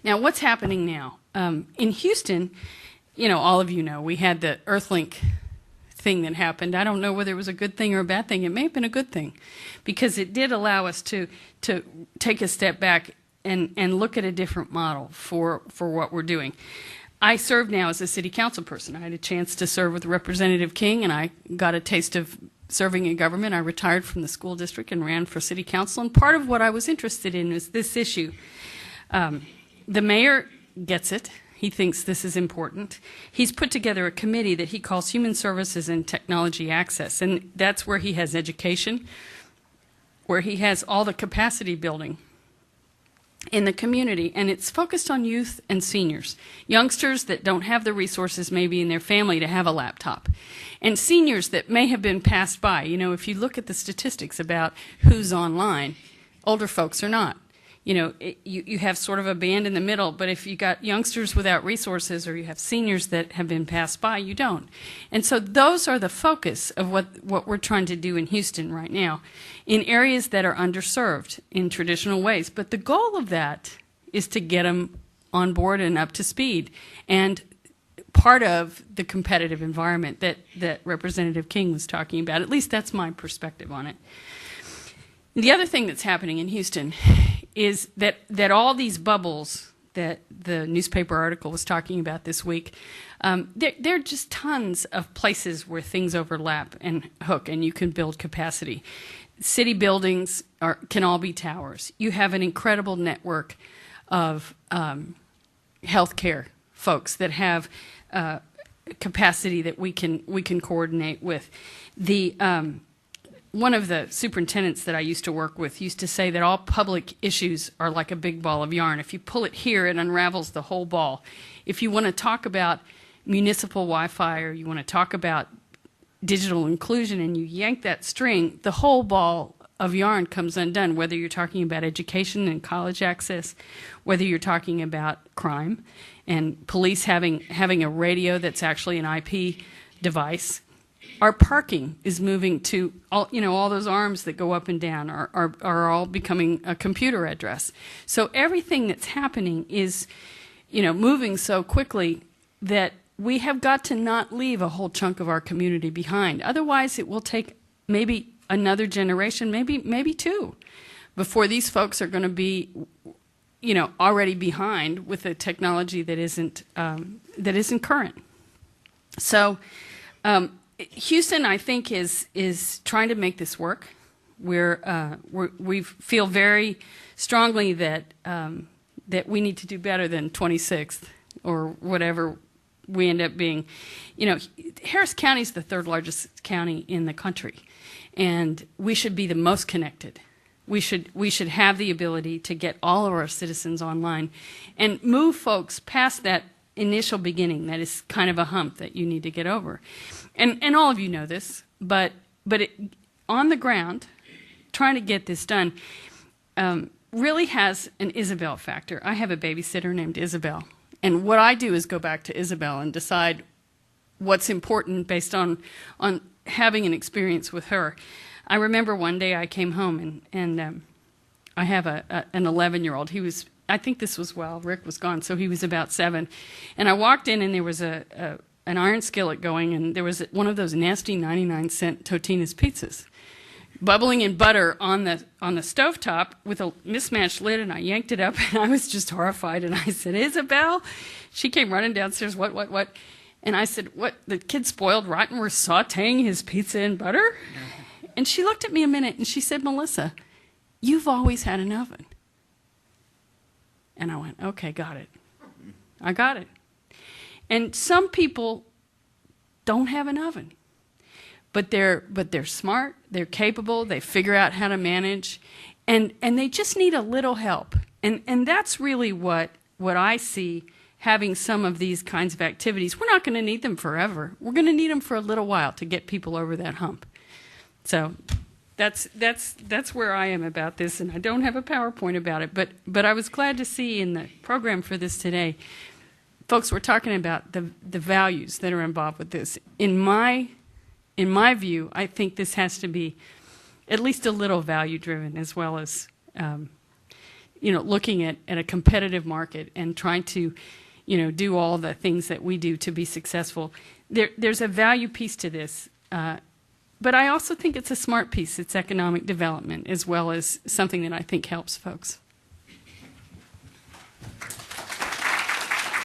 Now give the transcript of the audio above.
Now, what's happening now? In Houston, you know, all of you know, we had the Earthlink thing that happened. I don't know whether it was a good thing or a bad thing. It may have been a good thing because it did allow us to take a step back and look at a different model for what we're doing. I serve now as a city council person. I had a chance to serve with Representative King, and I got a taste of serving in government. I retired from the school district and ran for city council, and part of what I was interested in was this issue. The mayor gets it. He thinks this is important. He's put together a committee that he calls Human Services and Technology Access, and that's where he has education, where he has all the capacity building in the community, and it's focused on youth and seniors, youngsters that don't have the resources maybe in their family to have a laptop, and seniors that may have been passed by. You know, if you look at the statistics about who's online, older folks are not. You know, you have sort of a band in the middle, but if you got youngsters without resources or you have seniors that have been passed by, you don't. And so those are the focus of what we're trying to do in Houston right now in areas that are underserved in traditional ways. But the goal of that is to get them on board and up to speed. And part of the competitive environment that Representative King was talking about, at least that's my perspective on it. The other thing that's happening in Houston is that all these bubbles that the newspaper article was talking about this week, there are just tons of places where things overlap and hook, and you can build capacity. City buildings can all be towers. You have an incredible network of healthcare folks that have capacity that we can coordinate with. One of the superintendents that I used to work with used to say that all public issues are like a big ball of yarn. If you pull it here, it unravels the whole ball. If you want to talk about municipal Wi-Fi or you want to talk about digital inclusion and you yank that string, the whole ball of yarn comes undone, whether you're talking about education and college access, whether you're talking about crime and police having a radio that's actually an IP device. Our parking is moving to all those arms that go up and down are all becoming a computer address. So everything that's happening is, moving so quickly that we have got to not leave a whole chunk of our community behind. Otherwise, it will take maybe another generation, maybe two, before these folks are going to be, already behind with a technology that isn't current. So. Houston, I think, is trying to make this work. We feel very strongly that we need to do better than 26th or whatever we end up being. Harris County is the third largest county in the country, and we should be the most connected. We should have the ability to get all of our citizens online and move folks past that initial beginning that is kind of a hump that you need to get over. And all of you know this, but on the ground, trying to get this done really has an Isabel factor. I have a babysitter named Isabel, and what I do is go back to Isabel and decide what's important based on having an experience with her. I remember one day I came home and I have an 11-year-old. I think this was while Rick was gone, so he was about 7. And I walked in and there was an iron skillet going, and there was one of those nasty 99-cent Totino's pizzas bubbling in butter on the stovetop with a mismatched lid, and I yanked it up, and I was just horrified, and I said, Isabel? She came running downstairs, what? And I said, what, the kid spoiled rotten, we're sauteing his pizza in butter? And she looked at me a minute, and she said, Melissa, you've always had an oven. And I went, okay, got it. I got it. And some people don't have an oven, but they're smart, they're capable, they figure out how to manage, and they just need a little help. And that's really what I see having some of these kinds of activities. We're not going to need them forever. We're going to need them for a little while to get people over that hump. So that's where I am about this, and I don't have a PowerPoint about it, but I was glad to see in the program for this today, folks were talking about the values that are involved with this. In my view, I think this has to be at least a little value driven, as well as looking at a competitive market and trying to, do all the things that we do to be successful. There's a value piece to this, but I also think it's a smart piece. It's economic development as well as something that I think helps folks.